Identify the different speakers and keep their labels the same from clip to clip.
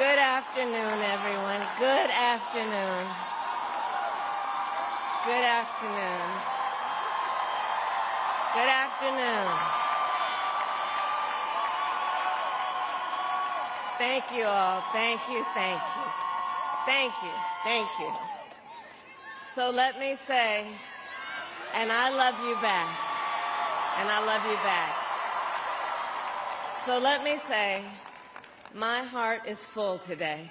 Speaker 1: Good afternoon, everyone. Good afternoon. Good afternoon. Good afternoon. Thank you all. Thank you, thank you. Thank you, thank you. So let me say, and I love you back. And I love you back. So let me say, my heart is full today.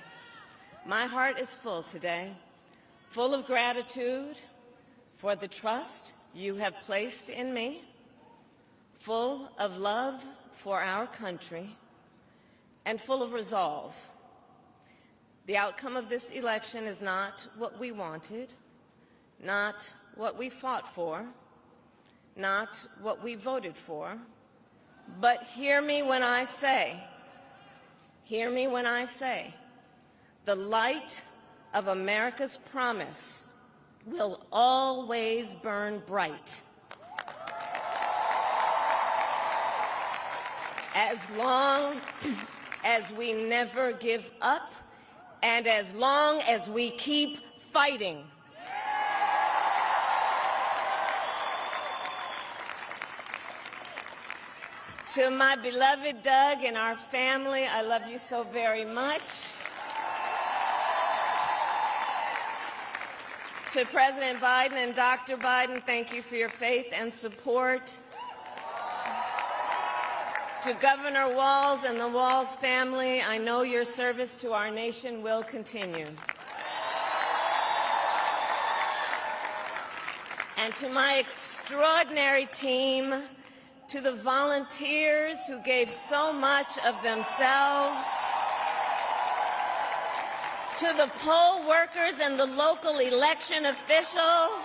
Speaker 1: My heart is full today, full of gratitude for the trust you have placed in me, full of love for our country, and full of resolve. The outcome of this election is not what we wanted, not what we fought for, not what we voted for, but hear me when I say, the light of America's promise will always burn bright. As long as we never give up, and as long as we keep fighting. To my beloved Doug and our family, I love you so very much. To President Biden and Dr. Biden, thank you for your faith and support. To Governor Walz and the Walz family, I know your service to our nation will continue. And to my extraordinary team, to the volunteers who gave so much of themselves, to the poll workers and the local election officials,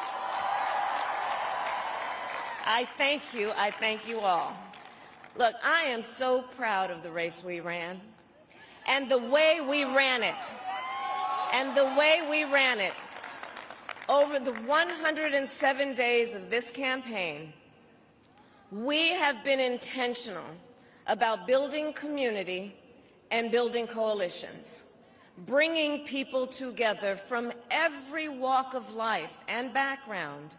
Speaker 1: I thank you all. Look, I am so proud of the race we ran, and the way we ran it, over the 107 days of this campaign. We have been intentional about building community and building coalitions, bringing people together from every walk of life and background,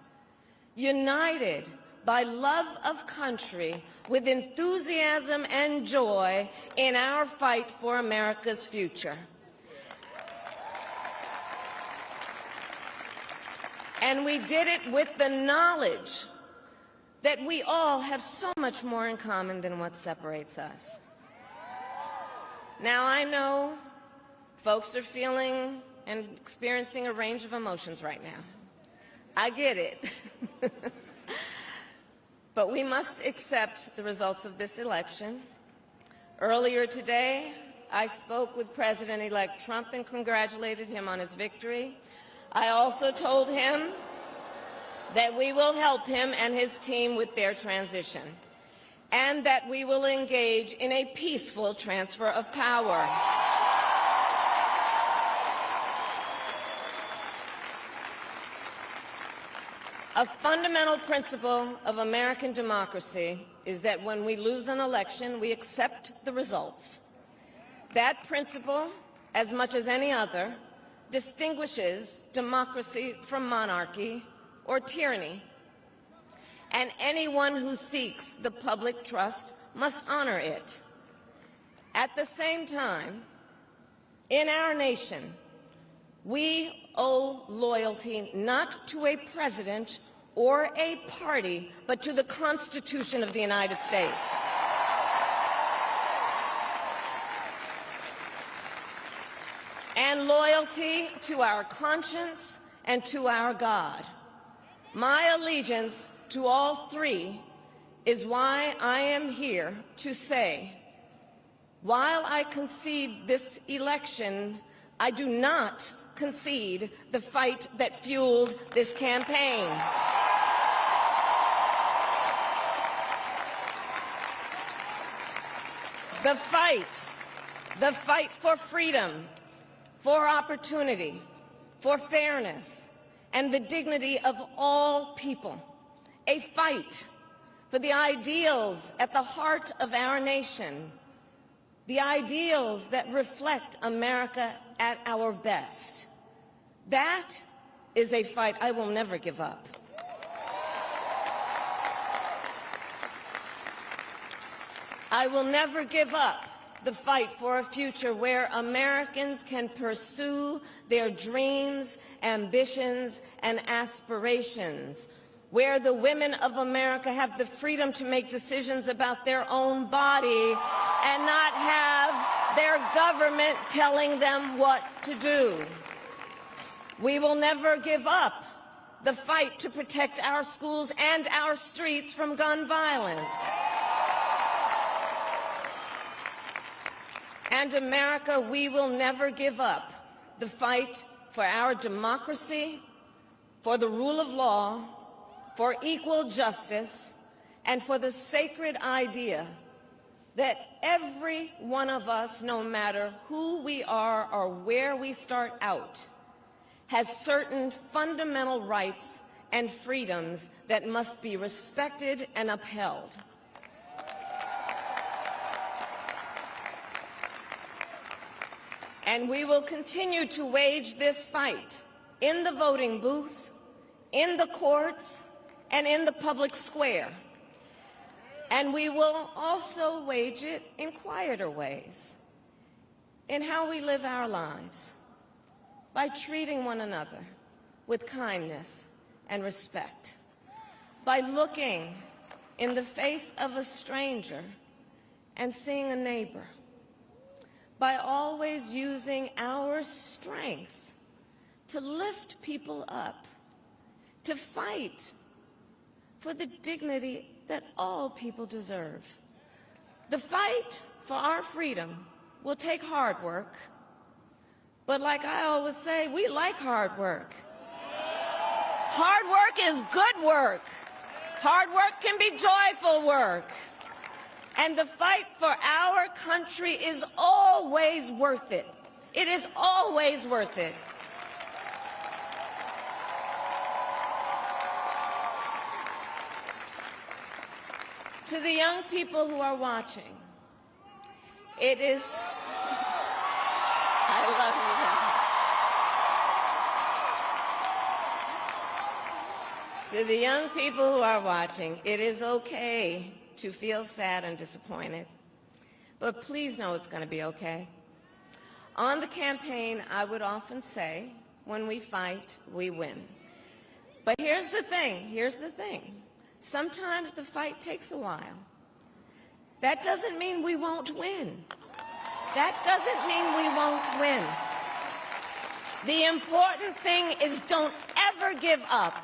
Speaker 1: united by love of country with enthusiasm and joy in our fight for America's future. And we did it with the knowledge that we all have so much more in common than what separates us. Now, I know folks are feeling and experiencing a range of emotions right now. I get it. But we must accept the results of this election. Earlier today, I spoke with President-elect Trump and congratulated him on his victory. I also told him that we will help him and his team with their transition, and that we will engage in a peaceful transfer of power. A fundamental principle of American democracy is that when we lose an election, we accept the results. That principle, as much as any other, distinguishes democracy from monarchy or tyranny, and anyone who seeks the public trust must honor it. At the same time, in our nation, we owe loyalty not to a president or a party, but to the Constitution of the United States. And loyalty to our conscience and to our God. My allegiance to all three is why I am here to say, while I concede this election, I do not concede the fight that fueled this campaign. The fight for freedom, for opportunity, for fairness, and the dignity of all people. A fight for the ideals at the heart of our nation the ideals that reflect America at our best. That is a fight I will never give up. I will never give up the fight for a future where Americans can pursue their dreams, ambitions, and aspirations, where the women of America have the freedom to make decisions about their own body and not have their government telling them what to do. We will never give up the fight to protect our schools and our streets from gun violence. And America, we will never give up the fight for our democracy, for the rule of law, for equal justice, and for the sacred idea that every one of us, no matter who we are or where we start out, has certain fundamental rights and freedoms that must be respected and upheld. And we will continue to wage this fight in the voting booth, in the courts, and in the public square. And we will also wage it in quieter ways, in how we live our lives, by treating one another with kindness and respect, by looking in the face of a stranger and seeing a neighbor, by always using our strength to lift people up, to fight for the dignity that all people deserve. The fight for our freedom will take hard work, but like I always say, we like hard work. Hard work is good work. Hard work can be joyful work. And the fight for our country is always worth it. It is always worth it. To the young people who are watching, it is... I love you. To the young people who are watching, it is okay to feel sad and disappointed, but please know it's going to be okay. On the campaign, I would often say, when we fight, we win. But here's the thing. Sometimes the fight takes a while. That doesn't mean we won't win. That doesn't mean we won't win. The important thing is don't ever give up.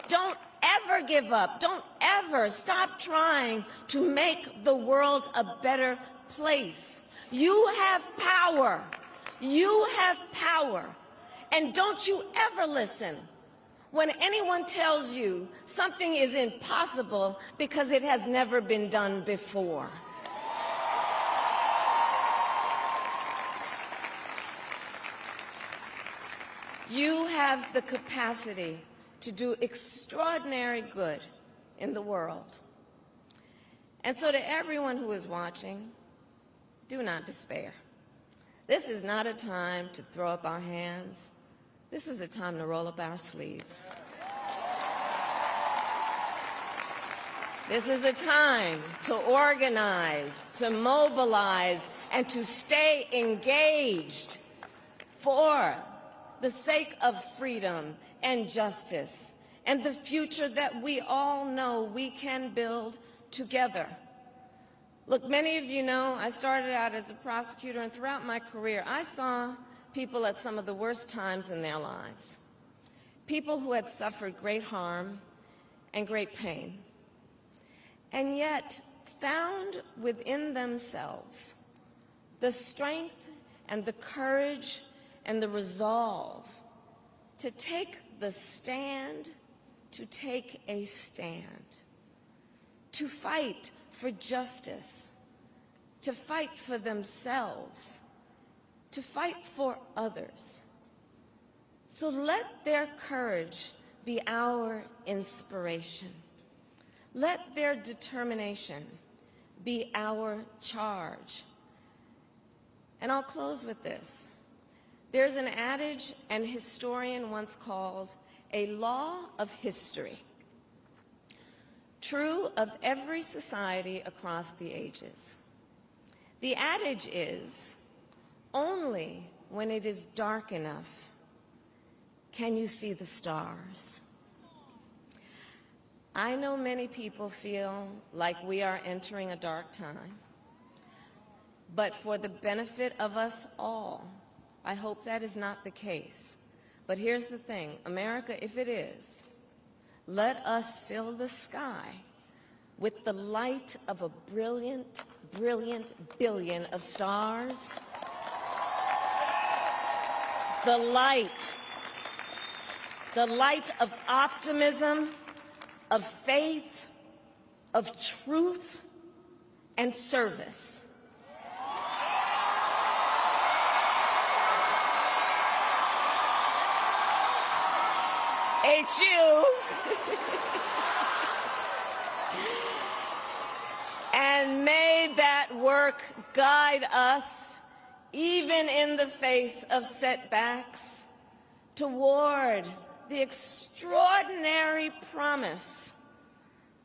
Speaker 1: Don't ever give up. Don't ever stop trying to make the world a better place. You have power. You have power. And don't you ever listen when anyone tells you something is impossible because it has never been done before. You have the capacity to do extraordinary good in the world. And so to everyone who is watching, do not despair. This is not a time to throw up our hands. This is a time to roll up our sleeves. This is a time to organize, to mobilize, and to stay engaged for the sake of freedom and justice and the future that we all know we can build together. Look, many of you know I started out as a prosecutor, and throughout my career I saw people at some of the worst times in their lives, people who had suffered great harm and great pain, and yet found within themselves the strength and the courage and the resolve to take the stand, to take a stand, to fight for justice, to fight for themselves, to fight for others. So let their courage be our inspiration. Let their determination be our charge. And I'll close with this. There's an adage an historian once called a law of history, true of every society across the ages. The adage is, only when it is dark enough can you see the stars. I know many people feel like we are entering a dark time, but for the benefit of us all, I hope that is not the case. But here's the thing, America, if it is, let us fill the sky with the light of a brilliant, brilliant billion of stars. The light of optimism, of faith, of truth, and service. HU. And may that work guide us, even in the face of setbacks, toward the extraordinary promise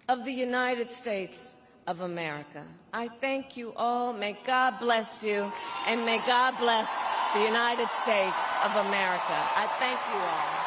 Speaker 1: of the United States of America. I thank you all. May God bless you, and may God bless the United States of America. I thank you all.